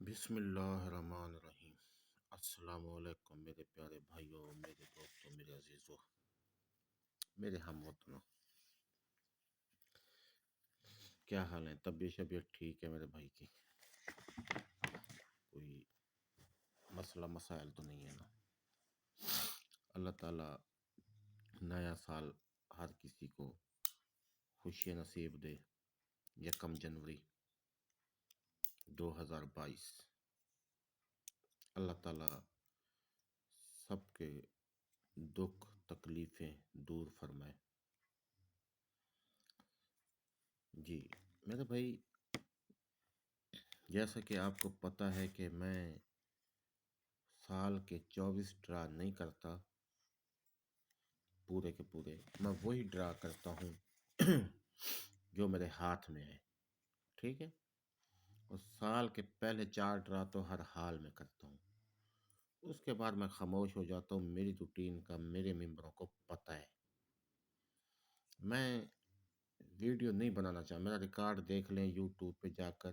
بسم اللہ الرحمن الرحیم۔ السلام علیکم میرے پیارے بھائیوں، میرے دوستوں، میرے عزیزوں، میرے ہم وطنوں، کیا حال ہے؟ طبیعت ٹھیک ہے میرے بھائی کی؟ کوئی مسئلہ مسائل تو نہیں ہے نا؟ اللہ تعالیٰ نیا سال ہر کسی کو خوشی نصیب دے۔ 1 جنوری 2022 اللہ تعالیٰ سب کے دکھ تکلیفیں دور فرمائے۔ جی میرے بھائی، جیسا کہ آپ کو پتہ ہے کہ میں سال کے 24 ڈرا نہیں کرتا، پورے کے پورے میں وہی ڈرا کرتا ہوں جو میرے ہاتھ میں ہے، ٹھیک ہے؟ اور سال کے پہلے 4 ڈرا تو ہر حال میں کرتا ہوں، اس کے بعد میں خاموش ہو جاتا ہوں۔ میری روٹین کا میرے ممبروں کو پتہ ہے، میں ویڈیو نہیں بنانا چاہتا۔ میرا ریکارڈ دیکھ لیں یوٹیوب پہ جا کر،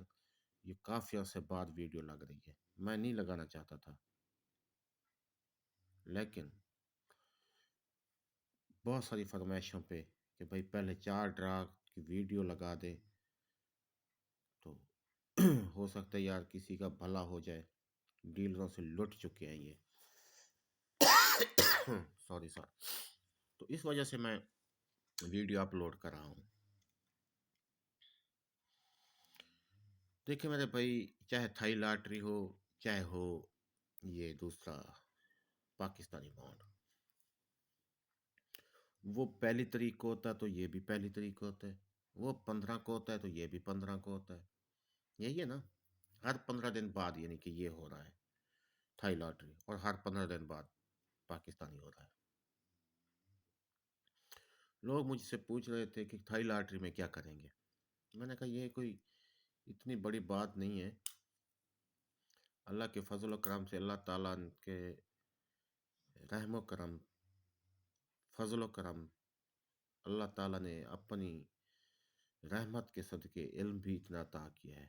یہ کافی عرصے بعد ویڈیو لگ رہی ہے۔ میں نہیں لگانا چاہتا تھا، لیکن بہت ساری فرمائشوں پہ کہ بھائی پہلے 4 ڈرا کی ویڈیو لگا دے تو ہو سکتا ہے یار کسی کا بھلا ہو جائے۔ ڈیلروں سے لٹ چکے ہیں یہ، سوری سر۔ تو اس وجہ سے میں ویڈیو اپلوڈ کر رہا ہوں۔ دیکھیں میرے بھائی، چاہے تھائی لاٹری ہو، چاہے ہو یہ دوسرا پاکستانی بانڈ، وہ 1 تاریخ کو ہوتا ہے تو یہ بھی 1 تاریخ کو ہوتا ہے، وہ 15 کو ہوتا ہے تو یہ بھی 15 کو ہوتا ہے۔ یہی ہے نا، ہر 15 دن بعد یعنی کہ یہ ہو رہا ہے تھائی لاٹری، اور ہر 15 دن بعد پاکستانی ہو رہا ہے۔ لوگ مجھ سے پوچھ رہے تھے کہ تھائی لاٹری میں کیا کریں گے؟ میں نے کہا یہ کوئی اتنی بڑی بات نہیں ہے۔ اللہ کے فضل و کرم سے، اللہ تعالیٰ کے رحم و کرم، فضل و کرم، اللہ تعالیٰ نے اپنی رحمت کے صدقے علم بھی اتنا عطا کیا ہے،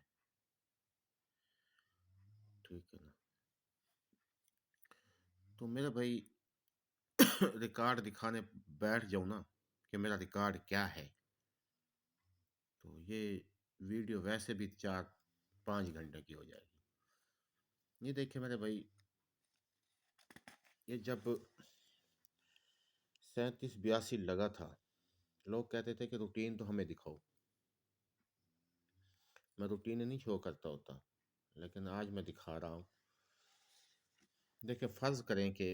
ٹھیک ہے نا؟ تو میرے بھائی ریکارڈ دکھانے بیٹھ جاؤں نا کہ میرا ریکارڈ کیا ہے، تو یہ ویڈیو ویسے بھی 4-5 گھنٹے کی ہو جائے گی۔ یہ دیکھیں میرے بھائی، یہ جب 37-82 لگا تھا، لوگ کہتے تھے کہ روٹین تو ہمیں دکھاؤ۔ میں روٹین نہیں شو کرتا ہوتا، لیکن آج میں دکھا رہا ہوں۔ دیکھیں فرض کریں کہ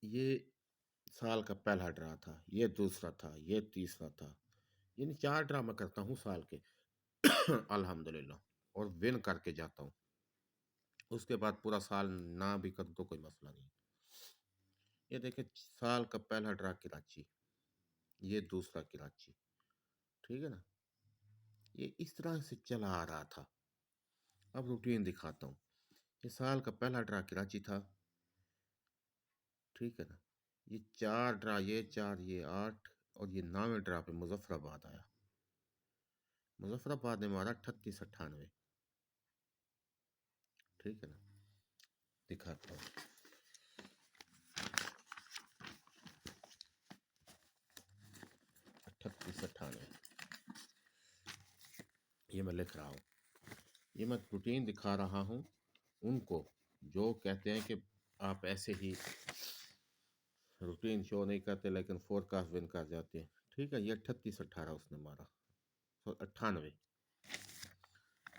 یہ سال کا پہلا ڈرا تھا، یہ دوسرا تھا، یہ تیسرا تھا، یعنی 4 ڈرا میں کرتا ہوں سال کے الحمدللہ، اور ون کر کے جاتا ہوں۔ اس کے بعد پورا سال نہ بھی کر تو کوئی مسئلہ نہیں۔ یہ دیکھیں سال کا پہلا ڈرا کراچی، یہ دوسرا کراچی، ٹھیک ہے نا؟ یہ اس طرح سے چلا آ رہا تھا۔ اب روٹین دکھاتا ہوں۔ یہ سال کا پہلا ڈرا کراچی تھا، ٹھیک ہے نا؟ یہ 4 ڈرا، یہ 4، یہ 8، اور یہ 9ویں ڈرا پہ مظفر آباد آیا۔ مظفر آباد نے مارا 38-98، ٹھیک ہے نا؟ دکھاتا ہوں۔ 38-98 یہ میں لکھ رہا ہوں۔ یہ میں روٹین دکھا رہا ہوں ان کو جو کہتے ہیں کہ آپ ایسے ہی روٹین شو نہیں کرتے لیکن فور کاسٹ ون کر جاتے ہیں، ٹھیک ہے؟ یہ 38-18 اس نے مارا، 98،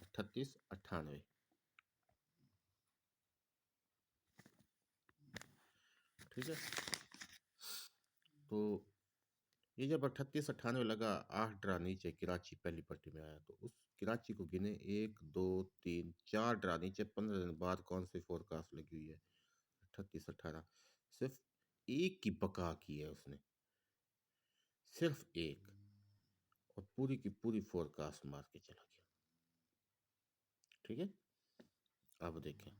38-98، ٹھیک ہے؟ تو یہ جب 38-98 لگا، 8 ڈرا نیچے کراچی پہلی پٹی میں آیا، تو اس کراچی کو گنے 1 2 3 4 ڈرا نیچے 15 دن بعد کون سی فور کاسٹ لگی ہوئی ہے؟ 38-18۔ صرف ایک کی بقا کی ہے اس نے، صرف ایک، اور پوری کی پوری فور کاسٹ مار کے چلا گیا، ٹھیک ہے؟ اب دیکھیں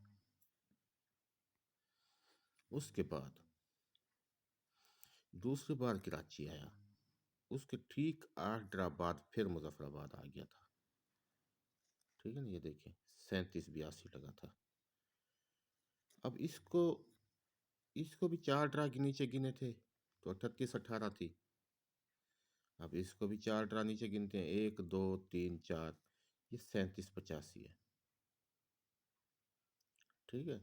اس کے بعد دوسری بار کراچی آیا، اس کے ٹھیک 8 ڈرا بعد پھر مظفر آباد آ گیا تھا، ٹھیک ہے نا، یہ دیکھیں 3782 لگا تھا۔ اب اس کو بھی 4 ڈرا کے نیچے گنے تھے تو 3818 تھی۔ اب اس کو بھی 4 ڈرا نیچے گنتے ہیں، 1 2 3 4، یہ 3785 ہے۔ ٹھیک ہے،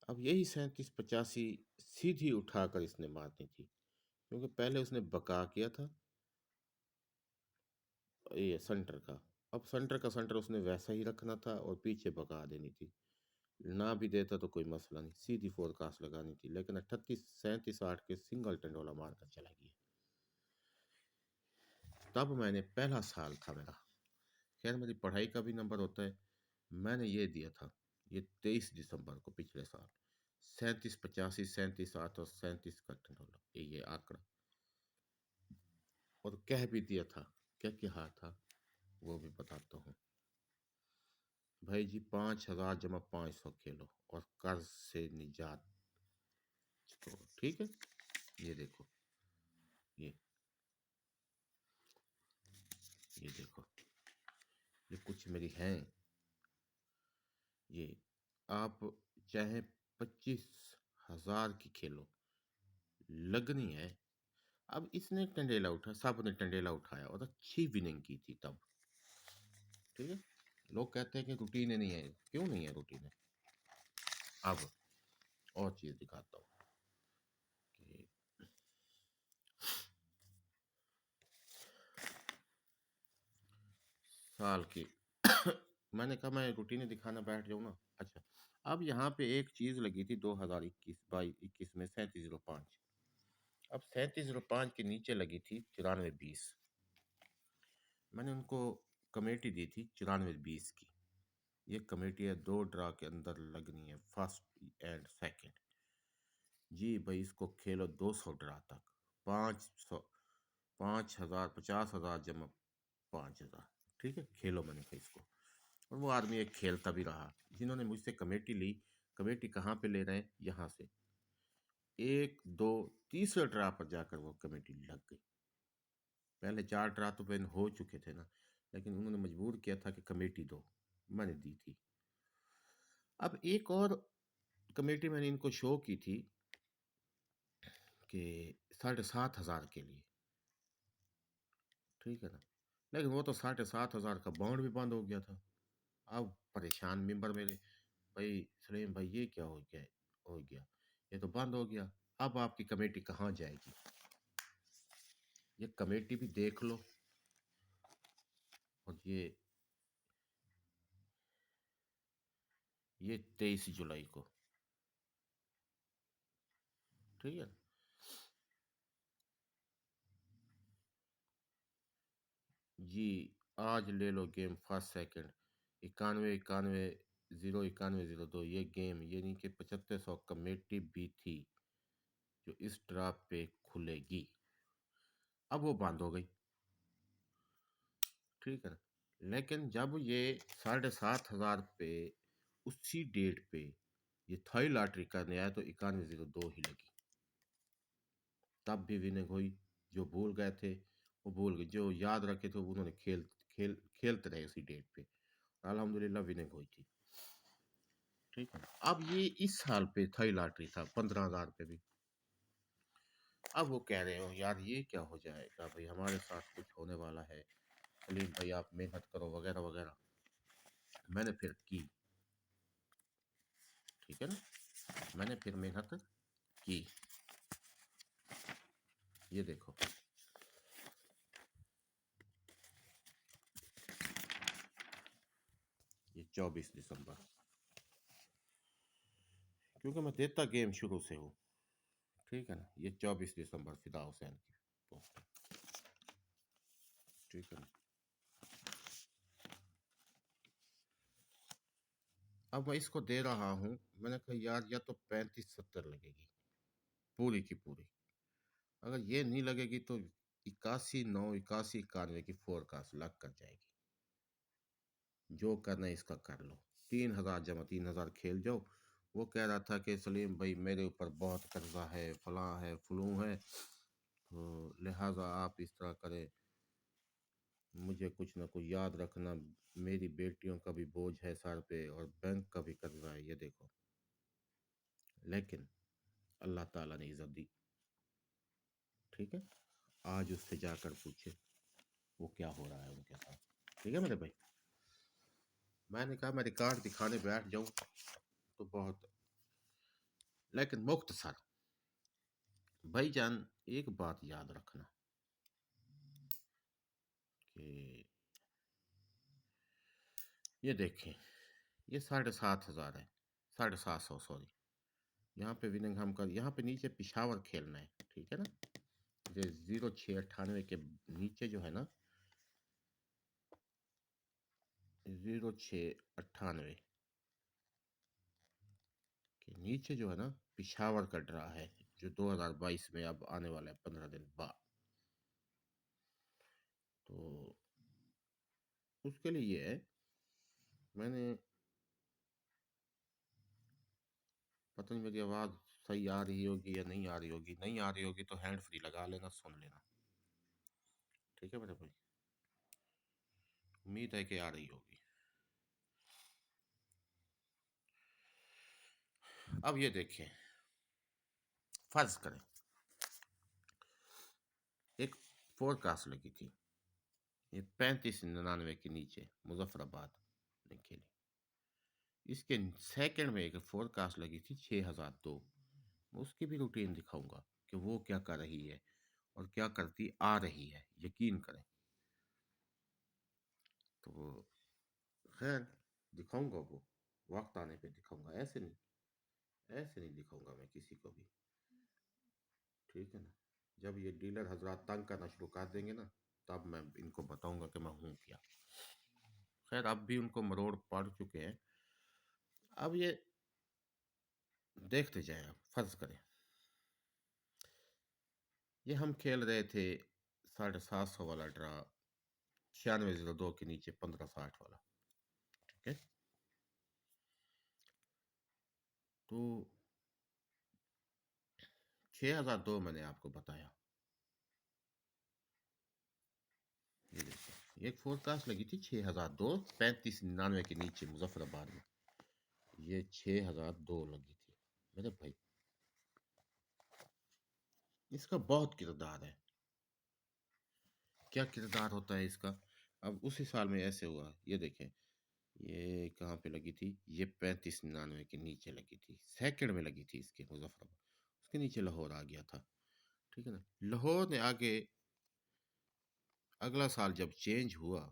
اب یہی 3785 سیدھی اٹھا کر اس نے مارنی تھی، کیونکہ پہلے اس نے بقا کیا تھا یہ سنٹر کا، اب سنٹر کا سنٹر اس نے ویسا ہی رکھنا تھا اور پیچھے بقا دینی تھی۔ نہ بھی دیتا تو کوئی مسئلہ نہیں، سیدھی فور کاسٹ لگانی تھی، لیکن 38 37 8 کے سنگل ٹنڈولا مار کر چلا گیا۔ تب میں نے پہلا سال تھا میرا، خیر میری پڑھائی کا بھی نمبر ہوتا ہے، میں نے یہ دیا تھا، یہ 23 دسمبر کو پچھلے سال 3785 37 8 اور 37 کا ٹنڈولا، یہ آنکڑا، اور کہہ بھی دیا تھا، کیا کہا تھا وہ بھی بتاتا ہوں۔ بھائی جی 5000 جمع 500 کھیلو اور قرض سے نجات چھوڑو، ٹھیک ہے۔ یہ دیکھو، یہ دیکھو، یہ کچھ میری ہیں، یہ آپ چاہے 25,000 کی کھیلو، لگنی ہے۔ اب اس نے ٹنڈیلا اٹھا، سب نے ٹنڈیلا اٹھایا اور اچھی وننگ کی تھی تب، ٹھیک ہے۔ لوگ کہتے ہیں کہ روٹین نہیں ہے، کیوں نہیں ہے روٹین؟ اب اور چیز دکھاتا ہوں کہ سال کی میں نے کہا میں روٹین دکھانا بیٹھ جاؤں نا۔ اچھا، اب یہاں پہ ایک چیز لگی تھی 2021 میں 3705، اب 3705 کے نیچے لگی تھی 9420، میں نے ان کو کمیٹی دی تھی 9420 کی، یہ کمیٹی ہے 2 ڈرا کے اندر لگنی ہے، فرسٹ اینڈ سیکنڈ، جی بھائی اس کو کھیلو 200 ڈرا تک، 50,000 جمع 5000، ٹھیک ہے، کھیلو میں نے کہا اس کو۔ اور وہ آدمی ایک کھیلتا بھی رہا، جنہوں نے مجھ سے کمیٹی لی، کمیٹی کہاں پہ لے رہے ہیں، یہاں سے 1 2 تیسرے ڈرا پر جا کر وہ کمیٹی لگ گئی۔ پہلے 4 ڈرا تو وین ہو چکے تھے نا، لیکن انہوں نے مجبور کیا تھا کہ کمیٹی دو، میں نے دی تھی۔ اب ایک اور کمیٹی میں نے ان کو شو کی تھی کہ 7,500 کے لیے، ٹھیک ہے نا، لیکن وہ تو 7,500 کا بانڈ بھی بند ہو گیا تھا۔ اب پریشان ممبر میرے، بھائی سلیم بھائی یہ کیا ہو گیا، یہ تو بند ہو گیا، اب آپ کی کمیٹی کہاں جائے گی؟ یہ کمیٹی بھی دیکھ لو، اور یہ 23 جولائی کو، ٹھیک ہے، جی آج لے لو گیم فرسٹ سیکنڈ 91 یہ گیم یعنی کہ 7500 کمیٹی بھی تھی جو اس ڈراپ پہ کھلے گی، اب وہ بند ہو گئی، ٹھیک ہے نا۔ لیکن جب یہ 7,500 پہ اسی ڈیٹ پہ یہ تھائی لاٹری کرنے آیا تو 9102 ہی لگی، تب بھی وننگ ہوئی، جو بھول گئے تھے وہ بھول گئے، جو یاد رکھے تھے انہوں نے کھیلتے رہے اسی ڈیٹ پہ، الحمدللہ وننگ ہوئی تھی، ٹھیک ہے۔ اب یہ اس سال پہ تھائی لاٹری تھا 15,000 پہ بھی، اب وہ کہہ رہے ہو یار یہ کیا ہو جائے گا بھائی، ہمارے ساتھ کچھ ہونے والا ہے، سلیم بھائی آپ محنت کرو وغیرہ وغیرہ، میں نے پھر کی، ٹھیک ہے نا، میں نے پھر محنت کی، یہ دیکھو یہ 24 دسمبر، کیونکہ میں دیتا گیم شروع سے ہوں، ٹھیک ہے نا، یہ 24 دسمبر فدا حسین کی پوسٹ، ٹھیک ہے نا۔ اب میں اس کو دے رہا ہوں، میں نے کہا یار یا تو 3570 لگے گی پوری کی پوری، اگر یہ نہیں لگے گی تو 81,981,91 کی فور کاسٹ لگ کر جائے گی، جو کرنا ہے اس کا کر لو، 3,000 جمع 3,000 کھیل جاؤ۔ وہ کہہ رہا تھا کہ سلیم بھائی میرے اوپر بہت قرضہ ہے، فلاں ہے فلوں ہے، تو لہٰذا آپ اس طرح کریں، مجھے کچھ نہ کچھ یاد رکھنا، میری بیٹیوں کا بھی بوجھ ہے سر پہ اور بینک کا بھی قرضہ ہے، یہ دیکھو. لیکن اللہ تعالیٰ نے عزت دی. ٹھیک ہے، آج اس سے جا کر پوچھے وہ کیا ہو رہا ہے ان کے ساتھ. ٹھیک ہے میرے بھائی. میں نے کہا میں ریکارڈ دکھانے بیٹھ جاؤں تو بہت، لیکن مختصر. بھائی جان ایک بات یاد رکھنا کہ یہ دیکھیں، یہ 7,500 ہے، 750 سوری. یہاں پہ وننگ ہم کا، یہاں پہ نیچے پشاور کھیلنا ہے. ٹھیک ہے نا. یہ 0698 کے نیچے جو ہے نا، 0698 کے نیچے جو ہے نا پشاور کا ڈرا ہے، جو 2022 میں اب آنے والا ہے 15 دن بعد. تو اس کے لیے یہ ہے، میں نے، پتہ نہیں میری آواز صحیح آ رہی ہوگی یا نہیں آ رہی ہوگی. نہیں آ رہی ہوگی تو ہینڈ فری لگا لینا، سن لینا. ٹھیک ہے میرے بھائی، امید ہے کہ آ رہی ہوگی. اب یہ دیکھیں، فرض کریں ایک فور کاسٹ لگی تھی، یہ 3599 کے نیچے مظفر آباد نے کھیلی. اس کے سیکنڈ میں ایک فور کاسٹ لگی تھی 6002. اس کی بھی روٹین دکھاؤں گا کہ وہ کیا کر رہی ہے اور کیا کرتی آ رہی ہے، یقین کریں. تو خیر دکھاؤں گا، وہ وقت آنے پہ دکھاؤں گا، ایسے نہیں، ایسے نہیں دکھاؤں گا میں کسی کو بھی. ٹھیک ہے نا. جب یہ ڈیلر حضرات تنگ کرنا شروع کر دیں گے نا، تب میں ان کو بتاؤں گا کہ میں ہوں کیا. خیر اب بھی ان کو مروڑ پڑ چکے ہیں. اب یہ دیکھتے جائیں. اب فرض کریں یہ ہم کھیل رہے تھے 750 والا ڈرا، 9602 کے نیچے 1560 والا. ٹھیک ہے. تو 6002 میں نے آپ کو بتایا. یہ دیکھیں، ایک فور کاسٹ لگی تھی 6002 3599 کے نیچے مظفر آباد میں. یہ 6002 لگی تھی میرے بھائی. اس کا بہت کردار ہے. کیا کردار ہوتا ہے اس کا؟ اب اسی سال میں ایسے ہوا، یہ دیکھیں، یہ کہاں پہ لگی تھی، یہ 3599 کے نیچے لگی تھی، سیکنڈ میں لگی تھی اس کے مظفر آباد. اس کے نیچے لاہور آ گیا تھا. ٹھیک ہے نا. لاہور نے آگے اگلا سال جب چینج ہوا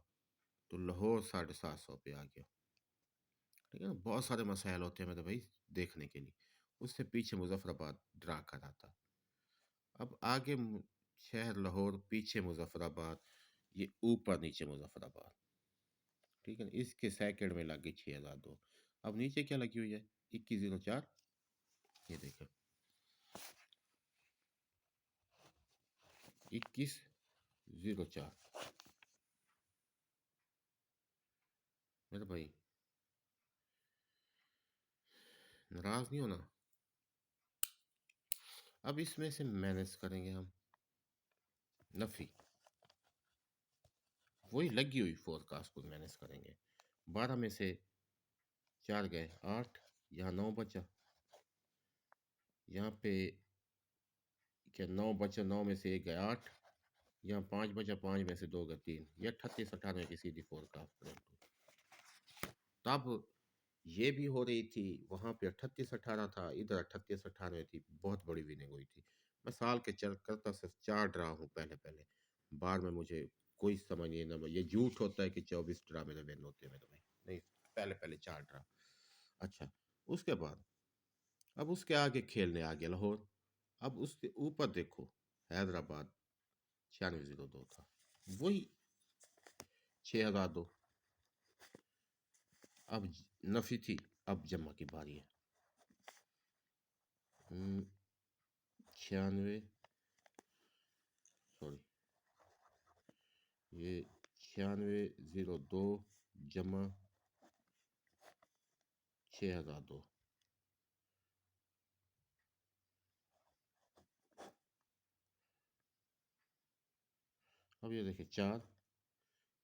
تو لاہور 750 پہ آ گیا. ٹھیک ہے نا. بہت سارے مسائل ہوتے ہیں میرے بھائی دیکھنے کے لیے. اس سے پیچھے مظفر آباد ڈرا کرا تھا. اب آگے شہر لاہور، پیچھے مظفر آباد، یہ اوپر نیچے مظفر آباد. ٹھیک ہے نا. اس کے سیکنڈ میں لگ گئی 6002. اب نیچے کیا لگی ہوئی ہے، 2104. یہ دیکھیں 2104 میرے بھائی. ناراض نہیں ہونا. اب اس میں سے مینس کریں گے ہم نفی، وہی لگی ہوئی فور کاسٹ کو مینس کریں گے. 12 میں سے 4 گئے 8، یہاں 9 بچا. یہاں پہ کیا 9 بچا، 9 میں سے 1 گئے 8، یہاں 5 بچا، 5 میں سے 2 گئے 3. یہ 3898 کی سیدھی فور کاسٹ. تب یہ بھی ہو رہی تھی، وہاں پہ 3818 تھا، ادھر 3898 تھی. بہت بڑی وننگ ہوئی تھی. میں سال کے کرتا صرف 4 ڈرا ہوں پہلے. بعد میں مجھے کوئی سمجھ نہیں نہ، یہ جھوٹ ہوتا ہے کہ 24 ڈرا میرے ون ہوتے ہیں میرے بھائی. نہیں، پہلے 4 ڈرا. اچھا، اس کے بعد اب اس کے آگے کھیلنے آ گیا لاہور. اب اس کے اوپر دیکھو حیدرآباد 9602 تھا، وہی 6002. اب نفی تھی، اب جمع کی باری ہے. 96 سوری، یہ 9602 جمع 6002. اب یہ دیکھیں 4،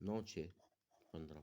9615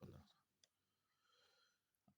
15।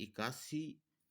81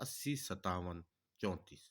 80 57 34।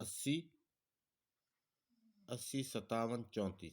80 80 57 34।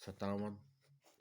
57,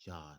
4।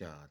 4।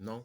9।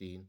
3।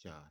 4,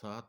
7,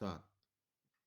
7,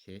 6।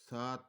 7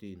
3,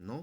9,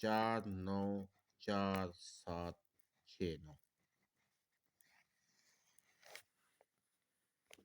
4 9 4 7 6 9।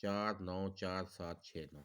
4 9 4 7 6 9।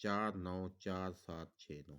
4 9 4 7 6 9,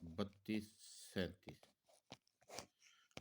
32 37।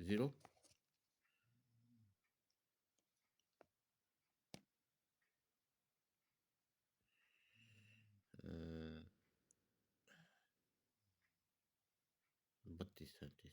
0 32 37,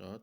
7,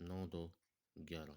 9 2 11,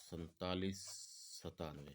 47 97,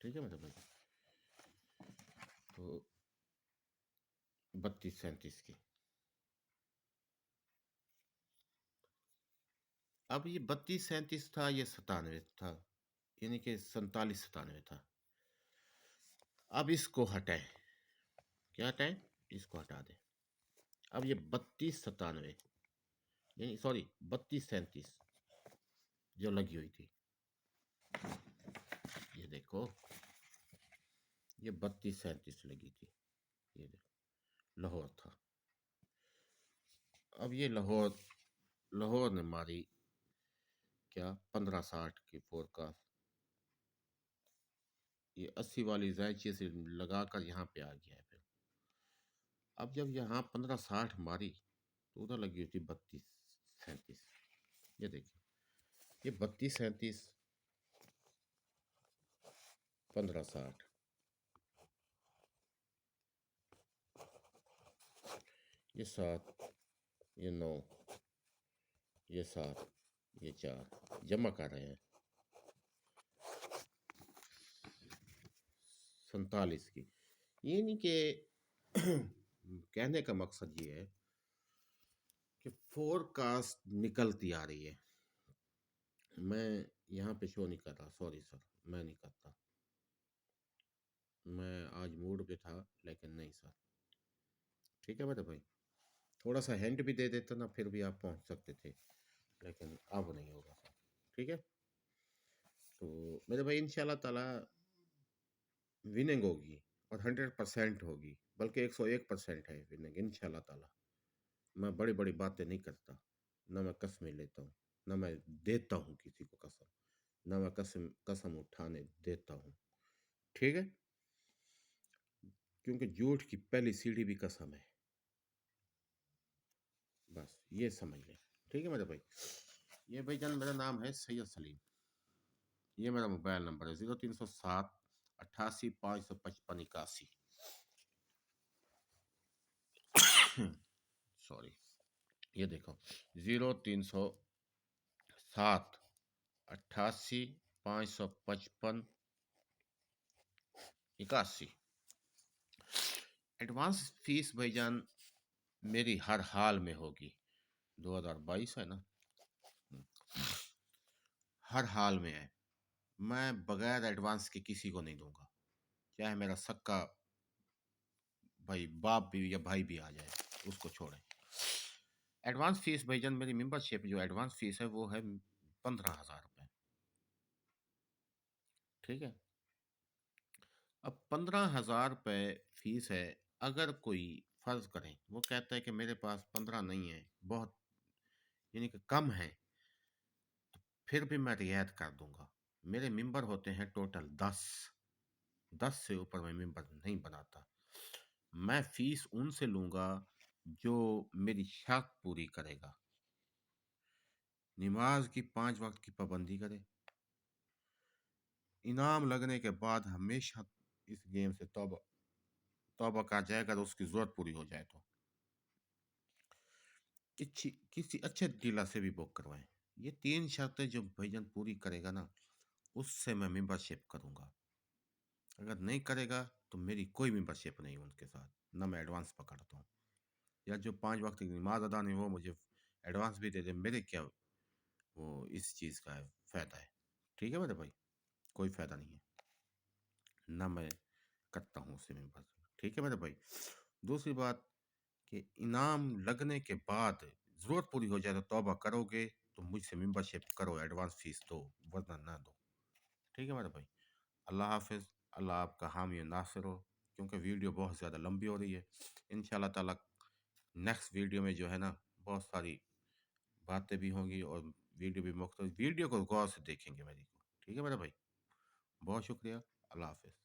ٹھیک ہے میرے بھائی، تو 3237 کی. اب یہ 3237 تھا، یہ 97 تھا، یعنی کہ 4797 تھا. اب اس کو ہٹائیں. کیا ہٹائیں؟ اس کو ہٹا دیں. اب یہ 3297 یعنی سوری 3237 جو لگی ہوئی تھی، یہ دیکھو، یہ 3237 لگی تھی، یہ دیکھو لاہور تھا. اب یہ لاہور نے ماری کیا 1560 کی فور کاسٹ. یہ 80 والی زائچے سے لگا کر یہاں پہ آ گیا ہے. پھر اب جب یہاں 1560 ماری تو ادھر لگی ہوئی تھی 3237. یہ دیکھیں، یہ 3237 1560، یہ 7، یہ 9، یہ 7، یہ 4 جمع کر رہے ہیں 47 کی. یعنی کہ کہنے کا مقصد یہ ہے کہ فور کاسٹ نکلتی آ رہی ہے. میں یہاں پہ شو نہیں کر رہا، سوری سر، میں نہیں کرتا. میں آج موڈ پہ تھا لیکن نہیں سر. ٹھیک ہے میرے بھائی، تھوڑا سا ہینٹ بھی دے دیتا نا، پھر بھی آپ پہنچ سکتے تھے، لیکن اب نہیں ہوگا سر. ٹھیک ہے، تو میرے بھائی انشاءاللہ تعالی وننگ ہوگی اور 100% ہوگی، بلکہ 101% ہے وننگ انشاءاللہ تعالی. میں بڑی بڑی باتیں نہیں کرتا، نہ میں قسمیں لیتا ہوں، نہ میں دیتا ہوں کسی کو قسم، نہ میں قسم اٹھانے دیتا ہوں. ٹھیک ہے، کیونکہ جھوٹ کی پہلی سیڑھی بھی قسم ہے. بس یہ سمجھ لیں. ٹھیک ہے میرے بھائی. یہ بھائی جان میرا نام ہے سید سلیم. یہ میرا موبائل نمبر ہے 0307 88 555 81. سوری، یہ دیکھو 0307 88 555 81. ایڈوانس فیس بھائی جان میری ہر حال میں ہوگی. 2022 ہے نا، ہر حال میں ہے. میں بغیر ایڈوانس کے کسی کو نہیں دوں گا، چاہے میرا سکا بھائی باپ بھی یا بھائی بھی آ جائے، اس کو چھوڑیں. ایڈوانس فیس بھائی جان میری ممبر شپ جو ایڈوانس فیس ہے وہ ہے 15,000 روپے. ٹھیک ہے، اب 15,000 روپے فیس ہے. اگر کوئی فرض کریں وہ کہتا ہے کہ میرے پاس 15 نہیں ہے، بہت یعنی کہ کم ہے، تو پھر بھی میں رعایت کر دوں گا. میرے ممبر ہوتے ہیں ٹوٹل 10 سے اوپر میں ممبر نہیں بناتا. میں فیس ان سے لوں گا جو میری شرط پوری کرے گا، نماز کی 5 وقت کی پابندی کرے. انعام لگنے کے بعد ہمیشہ اس گیم سے توبہ کا جائے گا، اس کی ضرورت پوری ہو جائے تو کسی اچھے ڈیلر سے بھی بک کروائیں. یہ 3 شرطیں جو بھائی جان پوری کرے گا نا، اس سے میں ممبر شپ کروں گا. اگر نہیں کرے گا تو میری کوئی ممبر شپ نہیں ان کے ساتھ، نہ میں ایڈوانس پکڑتا ہوں. یا جو 5 وقت کی نماز ادا نہیں، وہ مجھے ایڈوانس بھی دے دے، میرے کیا وہ اس چیز کا فائدہ ہے. ٹھیک ہے میرے بھائی، کوئی فائدہ نہیں ہے، نہ میں کرتا ہوں اسے ممبر. ٹھیک ہے میرے بھائی. دوسری بات کہ انعام لگنے کے بعد ضرورت پوری ہو جائے تو توبہ کرو گے تو مجھ سے ممبر شپ کرو، ایڈوانس فیس دو، ورنہ نہ دو. ٹھیک ہے میرے بھائی. اللہ حافظ. اللہ آپ کا حامی و ناصر ہو. کیونکہ ویڈیو بہت زیادہ لمبی ہو رہی ہے، انشاءاللہ تعالی نیکسٹ ویڈیو میں جو ہے نا بہت ساری باتیں بھی ہوں گی اور ویڈیو بھی مختلف. ویڈیو کو غور سے دیکھیں گے میری کو. ٹھیک ہے میرے بھائی، بہت شکریہ. اللہ حافظ.